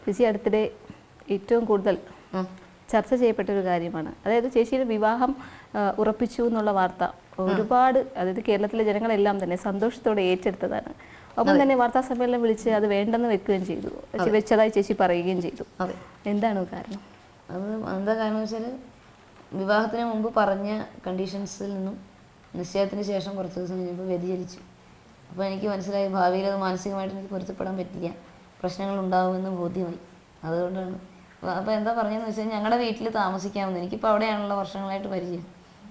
ചേച്ചി അടുത്തിടെ ഏറ്റവും കൂടുതൽ ചർച്ച ചെയ്യപ്പെട്ടൊരു കാര്യമാണ്. അതായത് ചേച്ചിയുടെ വിവാഹം ഉറപ്പിച്ചു എന്നുള്ള വാർത്ത ഒരുപാട്, അതായത് കേരളത്തിലെ ജനങ്ങളെല്ലാം തന്നെ സന്തോഷത്തോടെ ഏറ്റെടുത്തതാണ്. ഒപ്പം തന്നെ വാർത്താ സമ്മേളനം വിളിച്ച് അത് വേണ്ടെന്ന് വെക്കുകയും ചെയ്തു, വെച്ചതായി ചേച്ചി പറയുകയും ചെയ്തു. എന്താണ് കാരണം? അത് എന്താ കാരണം വെച്ചാൽ, വിവാഹത്തിന് മുമ്പ് പറഞ്ഞ കണ്ടീഷൻസിൽ നിന്നും നിശ്ചയത്തിന് ശേഷം കുറച്ച് ദിവസം കഴിഞ്ഞപ്പോൾ വ്യതിചലിച്ചു. അപ്പോൾ എനിക്ക് മനസ്സിലായി ഭാവിയിൽ അത് മാനസികമായിട്ട് എനിക്ക് പൊരുത്തപ്പെടാൻ പറ്റില്ല, പ്രശ്നങ്ങൾ ഉണ്ടാകുമെന്ന് ബോധ്യമായി. അതുകൊണ്ടാണ്. അപ്പോൾ എന്താ പറഞ്ഞതെന്ന് വെച്ചാൽ, ഞങ്ങളുടെ വീട്ടിൽ താമസിക്കാമെന്ന്. എനിക്കിപ്പോൾ അവിടെയാണല്ലോ വർഷങ്ങളായിട്ട് പരിചയം,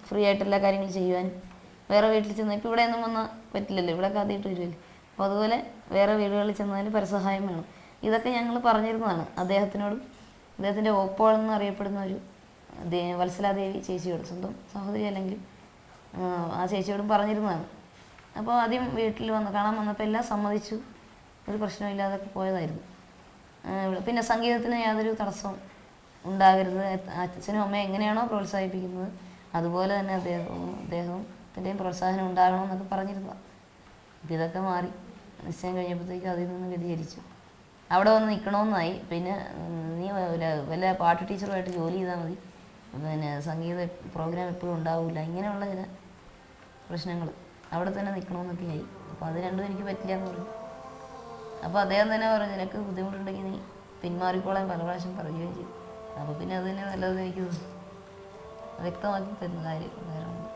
ഫ്രീ ആയിട്ട് എല്ലാ കാര്യങ്ങളും ചെയ്യുവാൻ. വേറെ വീട്ടിൽ ചെന്നാൽ ഇപ്പോൾ ഇവിടെ ഒന്നും വന്നാൽ പറ്റില്ലല്ലോ, ഇവിടെ ആദ്യമായിട്ട് വരുമല്ലോ. അപ്പോൾ അതുപോലെ വേറെ വീടുകളിൽ ചെന്നാലും പരസഹായം വേണം. ഇതൊക്കെ ഞങ്ങൾ പറഞ്ഞിരുന്നതാണ് അദ്ദേഹത്തിനോടും. അദ്ദേഹത്തിൻ്റെ ഓപ്പോൾ എന്നറിയപ്പെടുന്ന ഒരു വത്സലാദേവി ചേച്ചിയോട്, സ്വന്തം സഹോദരി അല്ലെങ്കിലും ആ ചേച്ചിയോടും പറഞ്ഞിരുന്നതാണ്. അപ്പോൾ ആദ്യം വീട്ടിൽ കാണാൻ വന്നപ്പോൾ എല്ലാം സമ്മതിച്ചു, ഒരു പ്രശ്നമില്ലാതൊക്കെ പോയതായിരുന്നു. പിന്നെ സംഗീതത്തിന് യാതൊരു തടസ്സവും ഉണ്ടാകരുത്, അച്ഛനും അമ്മയും എങ്ങനെയാണോ പ്രോത്സാഹിപ്പിക്കുന്നത് അതുപോലെ തന്നെ അദ്ദേഹത്തിൻ്റെയും പ്രോത്സാഹനം ഉണ്ടാകണമെന്നൊക്കെ പറഞ്ഞിരുന്നതാണ്. അപ്പോൾ ഇതൊക്കെ മാറി. നിശ്ചയം കഴിഞ്ഞപ്പോഴത്തേക്കും അതിൽ നിന്ന് വ്യതിചലിച്ചു. അവിടെ വന്ന് നിൽക്കണമെന്നായി. പിന്നെ നീ വല്ല പാട്ട് ടീച്ചറുമായിട്ട് ജോലി ചെയ്താൽ മതി, പിന്നെ സംഗീത പ്രോഗ്രാം എപ്പോഴും ഉണ്ടാവില്ല, ഇങ്ങനെയുള്ള ചില പ്രശ്നങ്ങൾ. അവിടെ തന്നെ നിൽക്കണമെന്നൊക്കെ ആയി. അപ്പോൾ അത് രണ്ടും എനിക്ക് പറ്റില്ല എന്ന് പറഞ്ഞു. അപ്പോൾ അദ്ദേഹം തന്നെ പറഞ്ഞു, നിനക്ക് ബുദ്ധിമുട്ടുണ്ടെങ്കിൽ നീ പിന്മാറിക്കോളാൻ പല പ്രാവശ്യം പറയുകയും ചെയ്തു. അപ്പോൾ പിന്നെ അത് തന്നെ നല്ലതെന്ന് എനിക്ക് വ്യക്തമാക്കി തരുന്ന കാര്യം.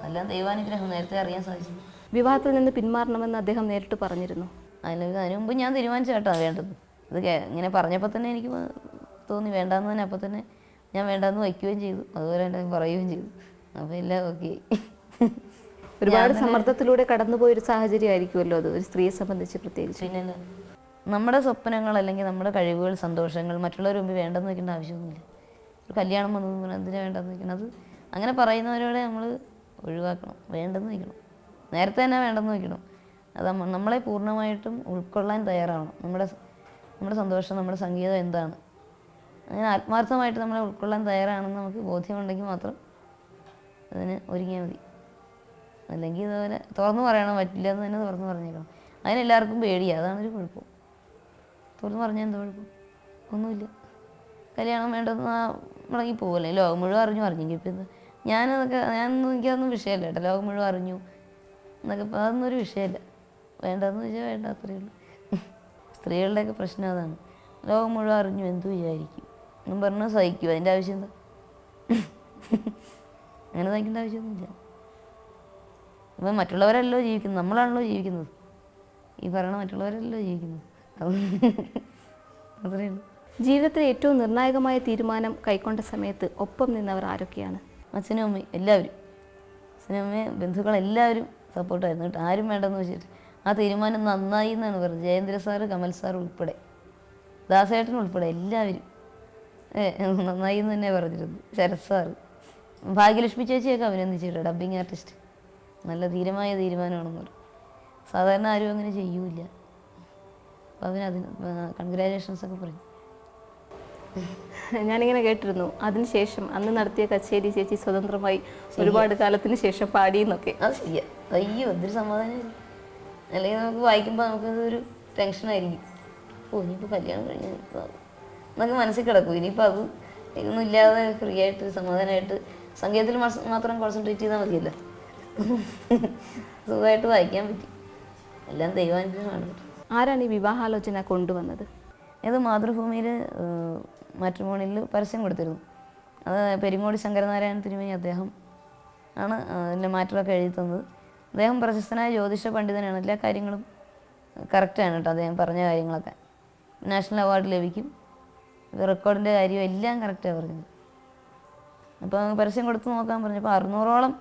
എല്ലാം ദൈവാനുഗ്രഹം, നേരത്തെ അറിയാൻ സാധിച്ചു. വിവാഹത്തിൽ നിന്ന് പിന്മാറണമെന്ന് അദ്ദേഹം നേരിട്ട് പറഞ്ഞിരുന്നു. അതിന് മുമ്പ് ഞാൻ തീരുമാനിച്ച കേട്ടോ വേണ്ടത്. ഇത് ഇങ്ങനെ പറഞ്ഞപ്പോൾ തന്നെ എനിക്ക് തോന്നി വേണ്ടാന്ന് തന്നെ. അപ്പോൾ തന്നെ ഞാൻ വേണ്ടാന്ന് വയ്ക്കുകയും ചെയ്തു, അതുപോലെ തന്നെ പറയുകയും ചെയ്തു. അപ്പോൾ എല്ലാം ഓക്കെ. ഒരുപാട് സമ്മർദ്ദത്തിലൂടെ കടന്നുപോയൊരു സാഹചര്യമായിരിക്കുമല്ലോ അത്, ഒരു സ്ത്രീയെ സംബന്ധിച്ച് പ്രത്യേകിച്ച്. പിന്നെ നമ്മുടെ സ്വപ്നങ്ങൾ അല്ലെങ്കിൽ നമ്മുടെ കഴിവുകൾ, സന്തോഷങ്ങൾ മറ്റുള്ളവർ മുമ്പ് വേണ്ടെന്ന് വയ്ക്കേണ്ട ആവശ്യമൊന്നുമില്ല. ഒരു കല്യാണം വന്നതെന്ന് എന്തിനാണ് വേണ്ടെന്ന് വയ്ക്കണം? അത് അങ്ങനെ പറയുന്നവരോടെ നമ്മൾ ഒഴിവാക്കണം, വേണ്ടെന്ന് വയ്ക്കണം. നേരത്തെ തന്നെ വേണ്ടെന്ന് വയ്ക്കണം. അത് നമ്മളെ പൂർണ്ണമായിട്ടും ഉൾക്കൊള്ളാൻ തയ്യാറാവണം. നമ്മുടെ സന്തോഷം, നമ്മുടെ സംഗീതം എന്താണ്, അങ്ങനെ ആത്മാർത്ഥമായിട്ട് നമ്മളെ ഉൾക്കൊള്ളാൻ തയ്യാറാണെന്ന് നമുക്ക് ബോധ്യമുണ്ടെങ്കിൽ മാത്രം അതിന് ഒരുങ്ങിയാൽ മതി. അല്ലെങ്കിൽ ഇതുപോലെ തുറന്നു പറയണം, പറ്റില്ല എന്ന് തന്നെ തുറന്നു പറഞ്ഞേക്കണം. അതിനെല്ലാവർക്കും പേടിയാണ്, അതാണൊരു കുഴപ്പം. തുറന്നു പറഞ്ഞാൽ എന്താ കുഴപ്പം? ഒന്നുമില്ല. കല്യാണം വേണ്ടെന്ന് മുടങ്ങി പോകല്ലേ, ലോകം മുഴുവൻ അറിഞ്ഞെങ്കിൽ ഇപ്പം എന്താ? എനിക്കതൊന്നും വിഷയമല്ല കേട്ടോ, ലോകം മുഴുവൻ അറിഞ്ഞു എന്നൊക്കെ അതൊന്നും ഒരു വിഷയമല്ല. വേണ്ടെന്ന് വെച്ചാൽ വേണ്ട, അത്രയേ ഉള്ളൂ. സ്ത്രീകളുടെയൊക്കെ പ്രശ്നം അതാണ്. ലോകം മുഴുവൻ അറിഞ്ഞു എന്തു വിചാരിക്കും എന്നും പറഞ്ഞാൽ സഹിക്കും. അതിൻ്റെ ആവശ്യം എന്താ? അങ്ങനെ സഹിക്കേണ്ട ആവശ്യമൊന്നുമില്ല. അപ്പം മറ്റുള്ളവരല്ലോ ജീവിക്കുന്നത്, നമ്മളാണല്ലോ ജീവിക്കുന്നത്. ഈ പറയണ മറ്റുള്ളവരല്ലോ ജീവിക്കുന്നത്. അത്രയേ ഉള്ളൂ. ജീവിതത്തിലെ ഏറ്റവും നിർണായകമായ തീരുമാനം കൈക്കൊണ്ട സമയത്ത് ഒപ്പം നിന്നവർ ആരൊക്കെയാണ്? അച്ഛനും അമ്മയും എല്ലാവരും. അച്ഛനും അമ്മയും ബന്ധുക്കളെല്ലാവരും സപ്പോർട്ടായിരുന്നു കേട്ടോ. ആരും വേണ്ടെന്ന് വെച്ചിട്ട് ആ തീരുമാനം നന്നായി എന്നാണ് പറഞ്ഞത്. ജയേന്ദ്ര സാറ്, കമൽ സാർ ഉൾപ്പെടെ, ദാസേട്ടൻ ഉൾപ്പെടെ എല്ലാവരും നന്നായി എന്ന് തന്നെ പറഞ്ഞിരുന്നു. ശരത് സാറ്, ഭാഗ്യലക്ഷ്മി ചേച്ചിയൊക്കെ അഭിനന്ദിച്ചിട്ട്, ഡബ്ബിങ് ആർട്ടിസ്റ്റ്. നല്ല ധീരമായ തീരുമാനമാണെന്ന് പറയും. സാധാരണ ആരും അങ്ങനെ ചെയ്യൂല. അപ്പം അതിന് കൺഗ്രാജുലേഷൻസ് ഒക്കെ പറയും. ഞാനിങ്ങനെ കേട്ടിരുന്നു, അതിനുശേഷം അന്ന് നടത്തിയ കച്ചേരി ചേച്ചി സ്വതന്ത്രമായി ഒരുപാട് കാലത്തിന് ശേഷം പാടിയെന്നൊക്കെ. അത് ശരിയാ. അയ്യോ എന്തൊരു സമാധാനമായിരുന്നു. അല്ലെങ്കിൽ നമുക്ക് വായിക്കുമ്പോൾ നമുക്കതൊരു ടെൻഷനായിരിക്കും. ഇനിയിപ്പോൾ കല്യാണം കഴിഞ്ഞ് എന്നൊക്കെ മനസ്സിൽ കിടക്കും. ഇനിയിപ്പോൾ അത് ഇതൊന്നും ഇല്ലാതെ ഫ്രീ ആയിട്ട് സമാധാനമായിട്ട് സംഗീതത്തിൽ മാത്രം കോൺസെൻട്രേറ്റ് ചെയ്താൽ മതിയല്ലോ. സുഖമായിട്ട് വായിക്കാൻ പറ്റി. എല്ലാം ദൈവാനുഗ്രഹമാണ്. ആരാണ് ഈ വിവാഹാലോചന കൊണ്ടുവന്നത്? ഇത് മാതൃഭൂമിയിൽ മാട്രിമോണിയിൽ പരസ്യം കൊടുത്തിരുന്നു. അത് പെരിങ്ങോട് ശങ്കരനാരായണ തിരുമേനി അദ്ദേഹം ആണ് അതിൻ്റെ മാറ്ററൊക്കെ എഴുതി തന്നത്. അദ്ദേഹം പ്രശസ്തനായ ജ്യോതിഷ പണ്ഡിതനാണ്. എല്ലാ കാര്യങ്ങളും കറക്റ്റാണ് കേട്ടോ. അദ്ദേഹം പറഞ്ഞ കാര്യങ്ങളൊക്കെ നാഷണൽ അവാർഡ് ലഭിക്കും, റെക്കോർഡിൻ്റെ കാര്യം എല്ലാം കറക്റ്റാണ് പറഞ്ഞത്. അപ്പോൾ പരസ്യം കൊടുത്ത് നോക്കാൻ പറഞ്ഞപ്പോൾ 600ഓളം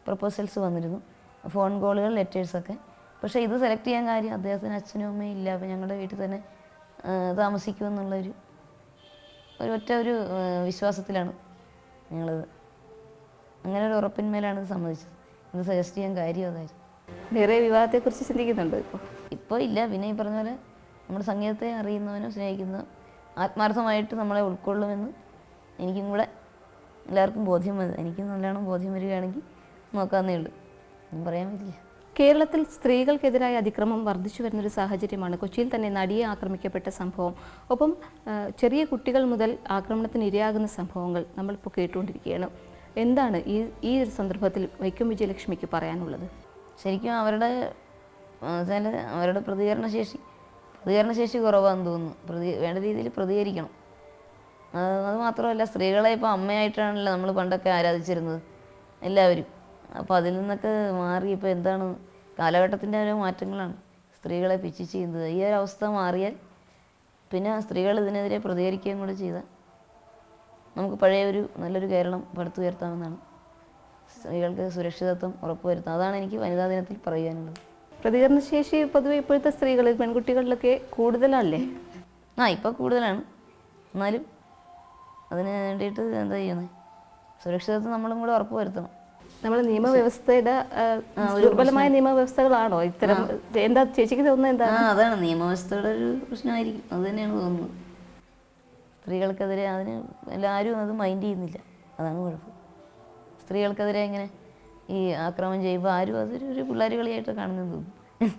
പ്രപ്പോസൽസ് വന്നിരുന്നു, ഫോൺ കോളുകൾ, ലെറ്റേഴ്സൊക്കെ. പക്ഷേ ഇത് സെലക്ട് ചെയ്യാൻ കാര്യം അദ്ദേഹത്തിന് അച്ഛനും അമ്മയും ഇല്ല. അപ്പോൾ ഞങ്ങളുടെ വീട്ടിൽ തന്നെ താമസിക്കുമെന്നുള്ളൊരു ഒരു വിശ്വാസത്തിലാണ് ഞങ്ങളത്, അങ്ങനെ ഒരു ഉറപ്പിന്മേലാണ് ഇത് സമ്മതിച്ചത്. ഇത് സജസ്റ്റ് ചെയ്യാൻ കാര്യം അതായിരുന്നു. വേറെ വിവാഹത്തെക്കുറിച്ച് ചിന്തിക്കുന്നുണ്ടോ ഇപ്പോൾ ഇല്ല. പിന്നെ ഈ പറഞ്ഞ പോലെ നമ്മുടെ സംഗീതത്തെ അറിയുന്നവനോ സ്നേഹിക്കുന്നവനോ ആത്മാർത്ഥമായിട്ട് നമ്മളെ ഉൾക്കൊള്ളുമെന്ന് എനിക്കും കൂടെ എല്ലാവർക്കും ബോധ്യം വരും. എനിക്ക് നല്ലോണം ബോധ്യം വരികയാണെങ്കിൽ നോക്കാമെന്നേ ഉള്ളൂ. ഒന്നും പറയാൻ പറ്റില്ല. കേരളത്തിൽ സ്ത്രീകൾക്കെതിരായ അതിക്രമം വർദ്ധിച്ചു വരുന്നൊരു സാഹചര്യമാണ്. കൊച്ചിയിൽ തന്നെ നടിയെ ആക്രമിക്കപ്പെട്ട സംഭവം, ഒപ്പം ചെറിയ കുട്ടികൾ മുതൽ ആക്രമണത്തിന് ഇരയാകുന്ന സംഭവങ്ങൾ നമ്മളിപ്പോൾ കേട്ടുകൊണ്ടിരിക്കുകയാണ്. എന്താണ് ഈ ഒരു സന്ദർഭത്തിൽ വൈക്കം വിജയലക്ഷ്മിക്ക് പറയാനുള്ളത്? ശരിക്കും അവരുടെ പ്രതികരണശേഷി കുറവാണെന്ന് തോന്നുന്നു. വേണ്ട രീതിയിൽ പ്രതികരിക്കണം. അത് മാത്രമല്ല, സ്ത്രീകളെ ഇപ്പോൾ അമ്മയായിട്ടാണല്ലോ നമ്മൾ പണ്ടൊക്കെ ആരാധിച്ചിരുന്നത് എല്ലാവരും. അപ്പോൾ അതിൽ നിന്നൊക്കെ മാറി ഇപ്പോൾ എന്താണ്, കാലഘട്ടത്തിൻ്റെ ഓരോ മാറ്റങ്ങളാണ് സ്ത്രീകളെ പിച്ച് ചെയ്യുന്നത്. ഈ ഒരു അവസ്ഥ മാറിയാൽ പിന്നെ സ്ത്രീകൾ ഇതിനെതിരെ പ്രതികരിക്കുകയും കൂടെ ചെയ്താൽ നമുക്ക് പഴയ നല്ലൊരു കേരളം പടുത്തുയർത്താമെന്നാണ്. സ്ത്രീകൾക്ക് സുരക്ഷിതത്വം ഉറപ്പുവരുത്താം. അതാണ് എനിക്ക് വനിതാ ദിനത്തിൽ പറയാനുള്ളത്. പ്രതികരണശേഷി പൊതുവെ ഇപ്പോഴത്തെ സ്ത്രീകളിൽ, പെൺകുട്ടികളിലൊക്കെ കൂടുതലല്ലേ? ഇപ്പോൾ കൂടുതലാണ്. എന്നാലും അതിന് വേണ്ടിയിട്ട് എന്താ ചെയ്യുന്നത്, സുരക്ഷിതത്വം നമ്മളും കൂടെ ഉറപ്പ് വരുത്തണം. നമ്മൾ നിയമവ്യവസ്ഥയുടെ ദുർബലമായ നിയമവ്യവസ്ഥകളാണോ ഇത്തരം? എന്താ ചേച്ചിക്ക് തോന്നുന്നത്? എന്താ? അതാണ് നിയമവ്യവസ്ഥയുടെ ഒരു പ്രശ്നമായിരിക്കും. അത് തന്നെയാണ് തോന്നുന്നത്. സ്ത്രീകൾക്കെതിരെ എല്ലാവരും അത് മൈൻഡ് ചെയ്യുന്നില്ല. അതാണ് കുഴപ്പം. സ്ത്രീകൾക്കെതിരെ ഇങ്ങനെ ഈ ആക്രമണം ചെയ്യുമ്പോൾ ആരും അതൊരു പിള്ളേർ കളിയായിട്ട് കാണുന്നതെന്ന് തോന്നുന്നു.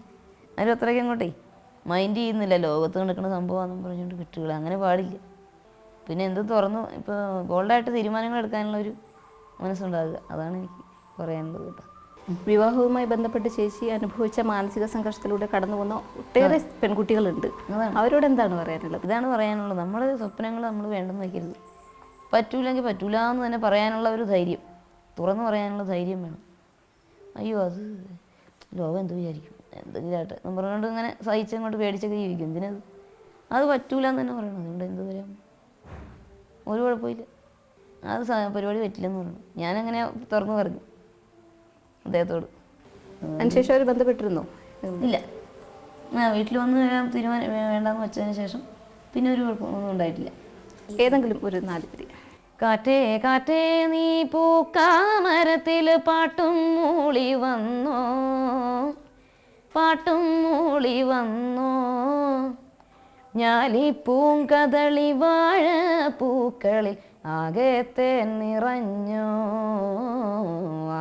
ആരും അത്രയ്ക്ക് അങ്ങോട്ടേ മൈൻഡ് ചെയ്യുന്നില്ല. ലോകത്ത് നടക്കുന്ന സംഭവമാണെന്ന് പറഞ്ഞുകൊണ്ട് വിട്ടുകളെ, അങ്ങനെ പാടില്ല. പിന്നെ എന്ത് തുറന്നു ഇപ്പോൾ ബോൾഡായിട്ട് തീരുമാനങ്ങൾ എടുക്കാനുള്ള ഒരു മനസ്സുണ്ടാകുക, അതാണ് എനിക്ക് പറയാനുള്ളത് കേട്ടോ. വിവാഹവുമായി ബന്ധപ്പെട്ട് ചേച്ചി അനുഭവിച്ച മാനസിക സംഘർഷത്തിലൂടെ കടന്നു പോകുന്ന ഒട്ടേറെ പെൺകുട്ടികളുണ്ട്. അവരോട് എന്താണ് പറയാനുള്ളത്? ഇതാണ് പറയാനുള്ളത്. നമ്മൾ സ്വപ്നങ്ങൾ നമ്മൾ വേണ്ടെന്ന് വയ്ക്കരുത്. പറ്റൂലെങ്കിൽ പറ്റൂല എന്ന് തന്നെ പറയാനുള്ള ഒരു ധൈര്യം, തുറന്നു പറയാനുള്ള ധൈര്യം വേണം. അയ്യോ അത് ലോകം എന്ത് വിചാരിക്കും, എന്തെങ്കിലും ആട്ടെ എന്ന് പറഞ്ഞുകൊണ്ട് ഇങ്ങനെ സഹിച്ചങ്ങോട്ട് പേടിച്ചൊക്കെ ജീവിക്കും. എന്തിനത്? അത് പറ്റൂല എന്ന് തന്നെ പറയണം. അതുകൊണ്ട് എന്ത് പറയാം, ഒരു കുഴപ്പമില്ല, അത് പരിപാടി പറ്റില്ലെന്ന് പറഞ്ഞു. ഞാനങ്ങനെ തുറന്നു പറഞ്ഞു അദ്ദേഹത്തോട്. അതിനുശേഷം അവർ ബന്ധപ്പെട്ടിരുന്നോ? ഇല്ല. വീട്ടിൽ വന്ന് തീരുമാനം വേണ്ടെന്ന് വെച്ചതിന് ശേഷം പിന്നെ ഒരു കുഴപ്പമൊന്നും ഉണ്ടായിട്ടില്ല. ഏതെങ്കിലും ഒരു 4 പേര്. കാറ്റേ കാറ്റേ നീ പൂക്കാമരത്തിൽ പാട്ടും മൂളി വന്നോ, പാട്ടും മൂളി വന്നോ, ഞാലി പൂങ്കദളി വാഴ പൂക്കളിൽ ആകത്തെ നിറഞ്ഞോ,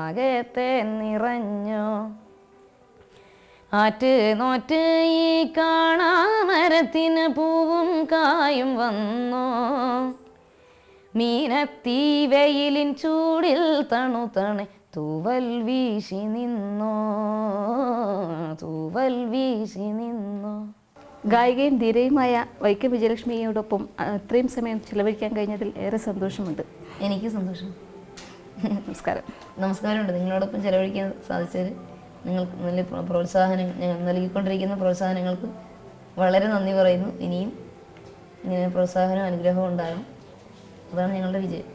ആകത്തെ നിറഞ്ഞോ, ആറ്റ് നോറ്റ് ഈ കാണാമരത്തിന് പൂവും കായും വന്നോ, മീനത്തീ വെയിലിൻ ചൂടിൽ തണുതണെ തൂവൽ വീശി നിന്നോ, തൂവൽ വീശി നിന്നോ. ഗായികയും ധീരയുമായ വൈക്കം വിജയലക്ഷ്മിയോടൊപ്പം ഇത്രയും സമയം ചിലവഴിക്കാൻ കഴിഞ്ഞതിൽ ഏറെ സന്തോഷമുണ്ട്. എനിക്ക് സന്തോഷം. നമസ്കാരം. നമസ്കാരമുണ്ട്. നിങ്ങളോടൊപ്പം ചിലവഴിക്കാൻ സാധിച്ചതിൽ നിങ്ങൾക്ക് നല്ല പ്രോത്സാഹനം നൽകിക്കൊണ്ടിരിക്കുന്ന പ്രോത്സാഹനങ്ങൾക്ക് വളരെ നന്ദി പറയുന്നു. ഇനിയും ഇങ്ങനെ പ്രോത്സാഹനവും അനുഗ്രഹവും ഉണ്ടാകും. അതാണ് ഞങ്ങളുടെ വിജയം.